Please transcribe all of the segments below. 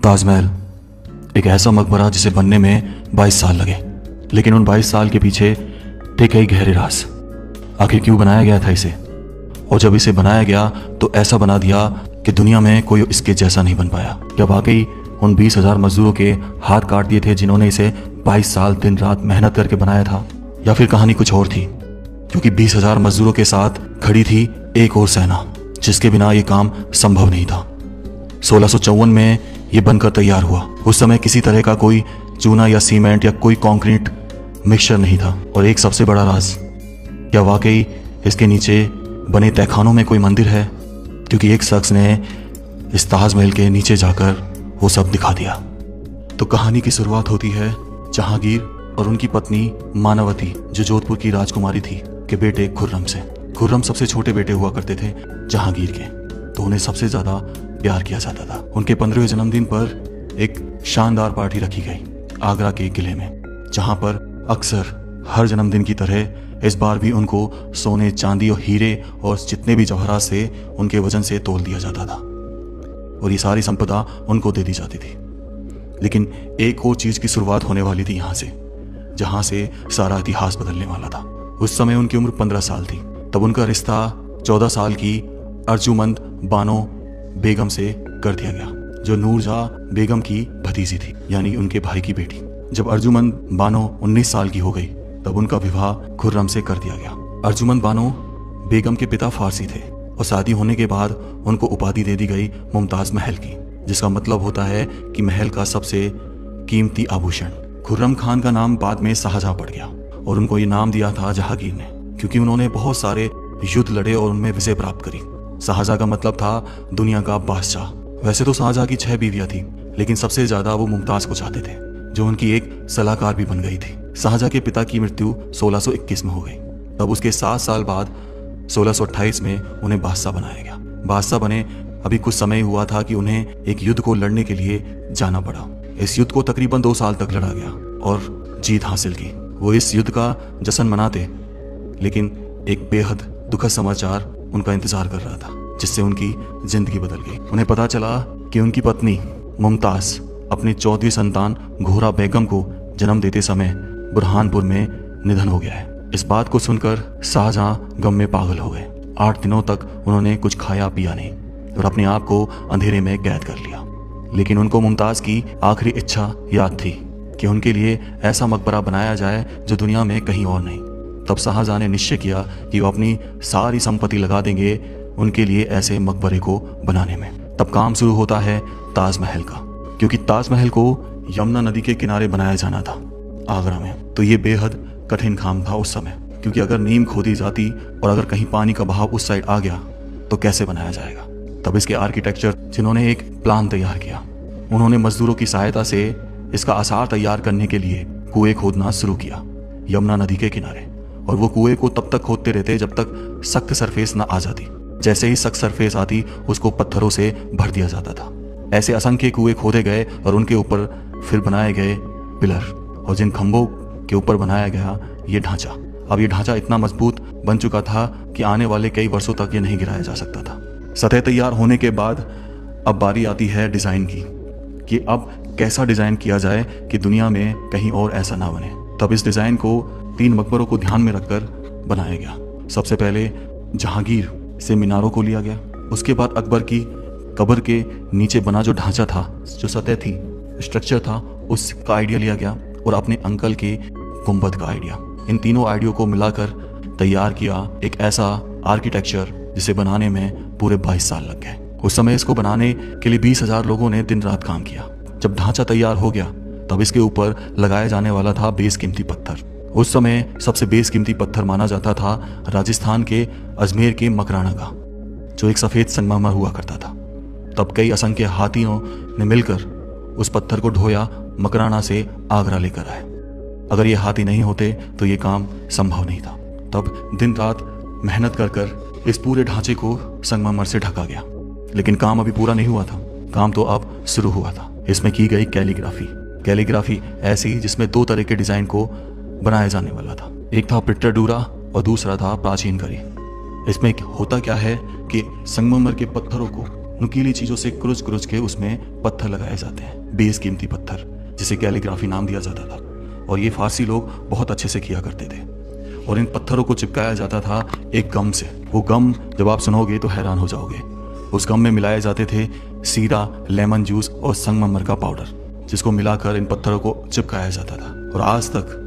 ताजमहल एक ऐसा मकबरा जिसे बनने में 22 साल लगे, लेकिन उन 22 साल के पीछे थे कई गहरे राज। आखिर क्यों बनाया गया था इसे, और जब इसे बनाया गया तो ऐसा बना दिया कि दुनिया में कोई इसके जैसा नहीं बन पाया। क्या वाकई उन 20,000 मजदूरों के हाथ काट दिए थे जिन्होंने इसे 22 साल दिन रात मेहनत करके बनाया था, या फिर कहानी कुछ और थी? क्योंकि 20,000 मजदूरों के साथ खड़ी थी एक और सेना जिसके बिना ये काम संभव नहीं था। 1654 में ये बनकर तैयार हुआ। उस समय किसी तरह का कोई चूना या सीमेंट या कोई कंक्रीट मिक्सचर नहीं था। और एक सबसे बड़ा राज, क्या वाकई इसके नीचे बने तहखानों में कोई मंदिर है? क्योंकि एक शख्स ने इस ताजमहल के नीचे जाकर वो सब दिखा दिया। तो कहानी की शुरुआत होती है जहांगीर और उनकी पत्नी मानवती, जो जोधपुर की राजकुमारी थी, के बेटे खुर्रम से। खुर्रम सबसे छोटे बेटे हुआ करते थे जहांगीर के, तो उन्हें सबसे ज्यादा प्यार किया जाता था। उनके 15वें जन्मदिन पर एक शानदार पार्टी रखी गई आगरा के किले में, जहां पर अक्सर हर जन्मदिन की तरह इस बार भी उनको सोने, चांदी और हीरे और जितने भी जवाहरात से उनके वजन से तोल दिया जाता था, और ये सारी संपदा उनको दे दी जाती थी। लेकिन एक और चीज की शुरुआत होने वाली थी यहाँ से, जहां से सारा इतिहास बदलने वाला था। उस समय उनकी उम्र 15 साल थी। तब उनका रिश्ता 14 साल की अर्जुमंद बानो बेगम से कर दिया गया, जो नूरजहां बेगम की भतीजी थी, यानी उनके भाई की बेटी। जब अर्जुमंद बानो 19 साल की हो गई तब उनका विवाह खुर्रम से कर दिया गया। अर्जुमंद बानो बेगम के पिता फारसी थे, और शादी होने के बाद उनको उपाधि दे दी गई मुमताज महल की, जिसका मतलब होता है कि महल का सबसे कीमती आभूषण। खुर्रम खान का नाम बाद में शाहजहां पड़ गया, और उनको ये नाम दिया था जहांगीर ने, क्योंकि उन्होंने बहुत सारे युद्ध लड़े और उनमें विजय प्राप्त करी। शाहजहां का मतलब था दुनिया का बादशाह। वैसे तो शाहजहां की 6 बीवियां थी, लेकिन सबसे ज्यादा वो मुमताज को चाहते थे, जो उनकी एक सलाहकार भी बन गई थी। शाहजहां के पिता की मृत्यु 1621 में हो गई। तब उसके 7 साल बाद 1628 में उन्हें बादशाह बनाया गया। बादशाह बने अभी कुछ समय हुआ था कि उन्हें एक युद्ध को लड़ने के लिए जाना पड़ा। इस युद्ध को तकरीबन 2 साल तक लड़ा गया और जीत हासिल की। वो इस युद्ध का जश्न मनाते, लेकिन एक बेहद दुखद समाचार उनका इंतजार कर रहा था, जिससे उनकी जिंदगी बदल गई। उन्हें पता चला कि उनकी पत्नी मुमताज अपनी 14वीं संतान घोरा बेगम को जन्म देते समय बुरहानपुर में निधन हो गया है। इस बात को सुनकर शाहजहां गम में पागल हो गए। 8 दिनों तक उन्होंने कुछ खाया पिया नहीं और अपने आप को अंधेरे में कैद कर लिया। लेकिन उनको मुमताज की आखिरी इच्छा याद थी कि उनके लिए ऐसा मकबरा बनाया जाए जो दुनिया में कहीं और नहीं। तब शाहजहां ने निश्चय किया कि वो अपनी सारी संपत्ति लगा देंगे उनके लिए ऐसे मकबरे को बनाने में। तब काम शुरू होता है ताजमहल का, क्योंकि ताजमहल को यमुना नदी के किनारे बनाया जाना था आगरा में। तो ये बेहद कठिन काम था उस समय, क्योंकि अगर नींव खोदी जाती और अगर कहीं पानी का बहाव उस साइड आ गया तो कैसे बनाया जाएगा। तब इसके आर्किटेक्चर, जिन्होंने एक प्लान तैयार किया, उन्होंने मजदूरों की सहायता से इसका आसार तैयार करने के लिए कुएं खोदना शुरू किया यमुना नदी के किनारे। और वो कुएं को तब तक खोदते रहते जब तक सख्त सरफेस ना आ जाती। जैसे ही सख्त सरफेस आती उसको पत्थरों से भर दिया जाता था। ऐसे असंख्य कुएं खोदे गए और उनके ऊपर फिर बनाए गए पिलर, और जिन खंभों के ऊपर बनाया गया ये ढांचा। अब ये ढांचा इतना मजबूत बन चुका था कि आने वाले कई वर्षों तक ये नहीं गिराया जा सकता था। सतह तैयार होने के बाद अब बारी आती है डिजाइन की, कि अब कैसा डिजाइन किया जाए कि दुनिया में कहीं और ऐसा ना बने। तब इस डिजाइन को 3 मकबरों को ध्यान में रखकर बनाया गया। सबसे पहले जहांगीर से मीनारों को लिया गया, उसके बाद अकबर की कब्र के नीचे बना जो ढांचा था, जो सतह थी, स्ट्रक्चर था, उसका आइडिया लिया गया, और अपने अंकल के गुंबद का आइडिया। इन तीनों आइडिया को मिलाकर तैयार किया एक ऐसा आर्किटेक्चर जिसे बनाने में पूरे 22 साल लग गए। उस समय इसको बनाने के लिए 20,000 लोगों ने दिन रात काम किया। जब ढांचा तैयार हो गया तब इसके ऊपर लगाया जाने वाला था बेसकीमती पत्थर। उस समय सबसे बेसकीमती पत्थर माना जाता था राजस्थान के अजमेर के मकराना का, जो एक सफेद संगमरमर हुआ करता था। तब कई असंख्य हाथियों ने मिलकर उस पत्थर को ढोया, मकराना से आगरा लेकर आए। अगर ये हाथी नहीं होते तो ये काम संभव नहीं था। तब दिन रात मेहनत कर इस पूरे ढांचे को संगमरमर से ढका गया। लेकिन काम अभी पूरा नहीं हुआ था, काम तो अब शुरू हुआ था। इसमें की गई कैलीग्राफी ऐसी जिसमें 2 तरह के डिजाइन को बनाया जाने वाला था। एक था पिट्टरडूरा और दूसरा था प्राचीन करी। इसमें होता क्या है कि संगमरमर के पत्थरों को नुकीली चीज़ों से क्रुच क्रुच के उसमें पत्थर लगाए जाते हैं, बेशकीमती पत्थर, जिसे कैलीग्राफी नाम दिया जाता था। और ये फारसी लोग बहुत अच्छे से किया करते थे। और इन पत्थरों को चिपकाया जाता था एक गम से। वो गम जब आप सुनोगे तो हैरान हो जाओगे। उस गम में मिलाए जाते थे सीरा, लेमन जूस और संगमरमर का पाउडर, जिसको मिलाकर इन पत्थरों को चिपकाया जाता था। और आज तक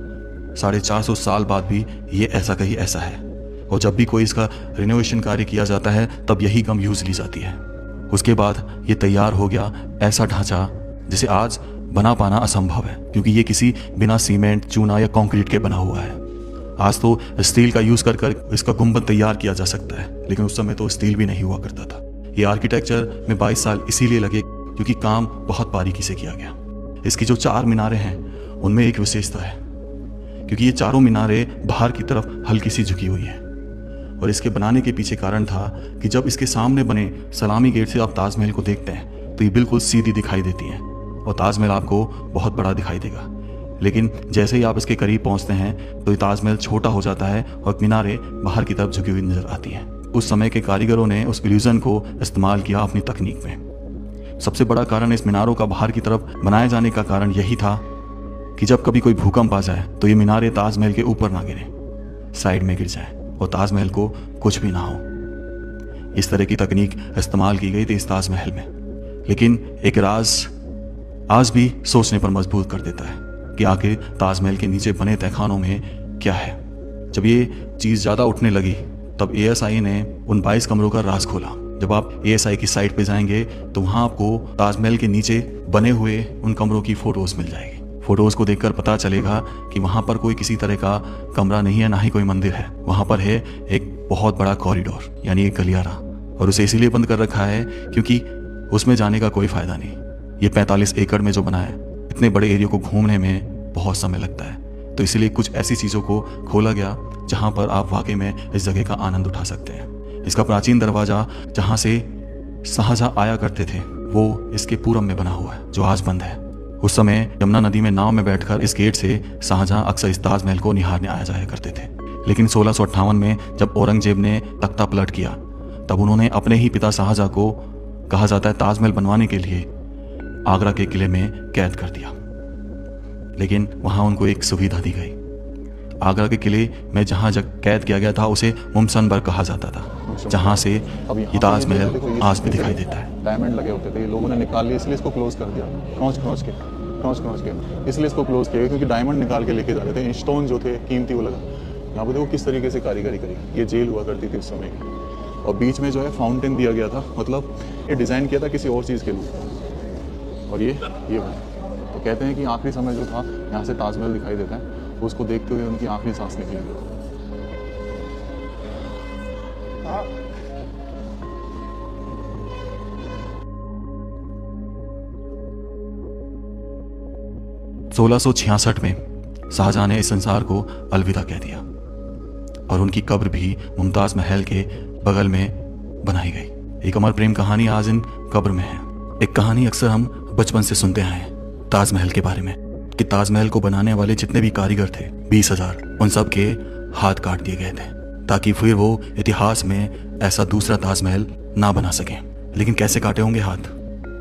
450 साल बाद भी ये ऐसा का ही ऐसा है। और जब भी कोई इसका रिनोवेशन कार्य किया जाता है तब यही गम यूज ली जाती है। उसके बाद ये तैयार हो गया ऐसा ढांचा जिसे आज बना पाना असंभव है, क्योंकि ये किसी बिना सीमेंट, चूना या कंक्रीट के बना हुआ है। आज तो स्टील का यूज कर इसका गुंबद तैयार किया जा सकता है, लेकिन उस समय तो स्टील भी नहीं हुआ करता था। ये आर्किटेक्चर में 22 साल इसीलिए लगे क्योंकि काम बहुत बारीकी से किया गया। इसकी जो 4 मीनारें हैं उनमें एक विशेषता है, क्योंकि ये चारों मीनारें बाहर की तरफ हल्की सी झुकी हुई हैं। और इसके बनाने के पीछे कारण था कि जब इसके सामने बने सलामी गेट से आप ताजमहल को देखते हैं तो ये बिल्कुल सीधी दिखाई देती हैं और ताजमहल आपको बहुत बड़ा दिखाई देगा। लेकिन जैसे ही आप इसके करीब पहुंचते हैं तो ये ताजमहल छोटा हो जाता है और मीनारें बाहर की तरफ झुकी हुई नजर आती हैं। उस समय के कारीगरों ने उस इल्यूजन को इस्तेमाल किया अपनी तकनीक में। सबसे बड़ा कारण इस मीनारों का बाहर की तरफ बनाए जाने का कारण यही था कि जब कभी कोई भूकंप आ जाए तो ये मीनारें ताजमहल के ऊपर ना गिरे, साइड में गिर जाए और ताजमहल को कुछ भी ना हो। इस तरह की तकनीक इस्तेमाल की गई थी इस ताजमहल में। लेकिन एक राज आज भी सोचने पर मजबूर कर देता है कि आखिर ताजमहल के नीचे बने तहखानों में क्या है। जब ये चीज़ ज़्यादा उठने लगी तब ASI ने उन 22 कमरों का राज खोला। जब आप ASI की साइट पे जाएंगे तो वहाँ आपको ताजमहल के नीचे बने हुए उन कमरों की फ़ोटोज़ मिल जाएगी। फ़ोटोज़ को देखकर पता चलेगा कि वहाँ पर कोई किसी तरह का कमरा नहीं है, ना ही कोई मंदिर है। वहाँ पर है एक बहुत बड़ा कॉरिडोर, यानी एक गलियारा, और उसे इसीलिए बंद कर रखा है क्योंकि उसमें जाने का कोई फ़ायदा नहीं। ये 45 एकड़ में जो बना है, इतने बड़े एरिया को घूमने में बहुत समय लगता है। तो इसीलिए कुछ ऐसी चीज़ों को खोला गया जहाँ पर आप वाकई में इस जगह का आनंद उठा सकते हैं। इसका प्राचीन दरवाज़ा जहाँ से शाहजहाँ आया करते थे वो इसके पूरब में बना हुआ है, जो आज बंद है। उस समय यमुना नदी में नाव में बैठकर इस गेट से शाहजहाँ अक्सर इस ताजमहल को निहारने आया जाया करते थे। लेकिन 1658 में जब औरंगजेब ने तख्ता पलट किया तब उन्होंने अपने ही पिता शाहजहाँ को, कहा जाता है, ताजमहल बनवाने के लिए आगरा के किले में कैद कर दिया। लेकिन वहाँ उनको एक सुविधा दी गई। आगरा के किले में जहाँ कैद किया गया था उसे मुमसनबर कहा जाता था, जहाँ से ये ताजमहल आज भी दिखाई देता है। डायमंड लगे होते थे, ये लोगों ने निकाल लिया, इसलिए इसको क्लोज कर दिया, खरोंच के इसलिए इसको क्लोज किया, क्योंकि डायमंड निकाल के लेके जा रहे थे। स्टोन जो थे कीमती वो लगा। यहाँ पे देखो किस तरीके से कारीगरी करी। ये जेल हुआ करती थी उस समय की, और बीच में जो है फाउंटेन दिया गया था, मतलब ये डिज़ाइन किया था किसी और चीज़ के लिए। और ये बना, तो कहते हैं कि आखिरी समय जो था यहाँ से ताजमहल दिखाई देता है, उसको देखते हुए उनकी आखिरी सांस निकली। सोलह 1666 में शाहजहां ने इस संसार को अलविदा कह दिया और उनकी कब्र भी मुमताज महल के बगल में बनाई गई। एक अमर प्रेम कहानी आज इन कब्र में है। एक कहानी अक्सर हम बचपन से सुनते आए हैं ताजमहल के बारे में, कि ताजमहल को बनाने वाले जितने भी कारीगर थे 20,000, उन सब के हाथ काट दिए गए थे ताकि फिर वो इतिहास में ऐसा दूसरा ताजमहल ना बना सकें। लेकिन कैसे काटे होंगे हाथ?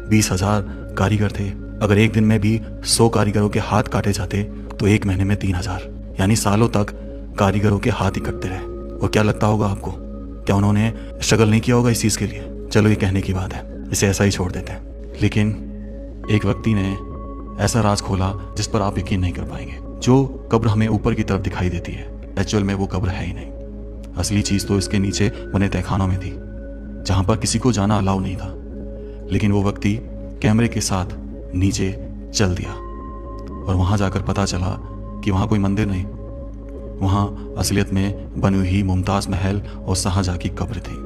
20,000 कारीगर थे। अगर एक दिन में भी 100 कारीगरों के हाथ काटे जाते तो एक महीने में 3,000, यानी सालों तक कारीगरों के हाथ ही कटते रहे। और क्या लगता होगा आपको, क्या उन्होंने स्ट्रगल नहीं किया होगा इस चीज़ के लिए? चलो ये कहने की बात है, इसे ऐसा ही छोड़ देते हैं। लेकिन एक व्यक्ति ने ऐसा राज खोला जिस पर आप यकीन नहीं कर पाएंगे। जो कब्र हमें ऊपर की तरफ दिखाई देती है, एक्चुअल में वो कब्र है ही नहीं। असली चीज़ तो इसके नीचे बने तहखानों में थी, जहाँ पर किसी को जाना अलाउ नहीं था। लेकिन वो व्यक्ति कैमरे के साथ नीचे चल दिया और वहाँ जाकर पता चला कि वहाँ कोई मंदिर नहीं, वहाँ असलियत में बनी हुई मुमताज महल और शाहजहाँ की कब्र थी।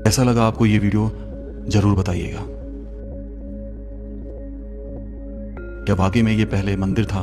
कैसा लगा आपको ये वीडियो? जरूर बताइएगा। क्या वाकई में ये पहले मंदिर था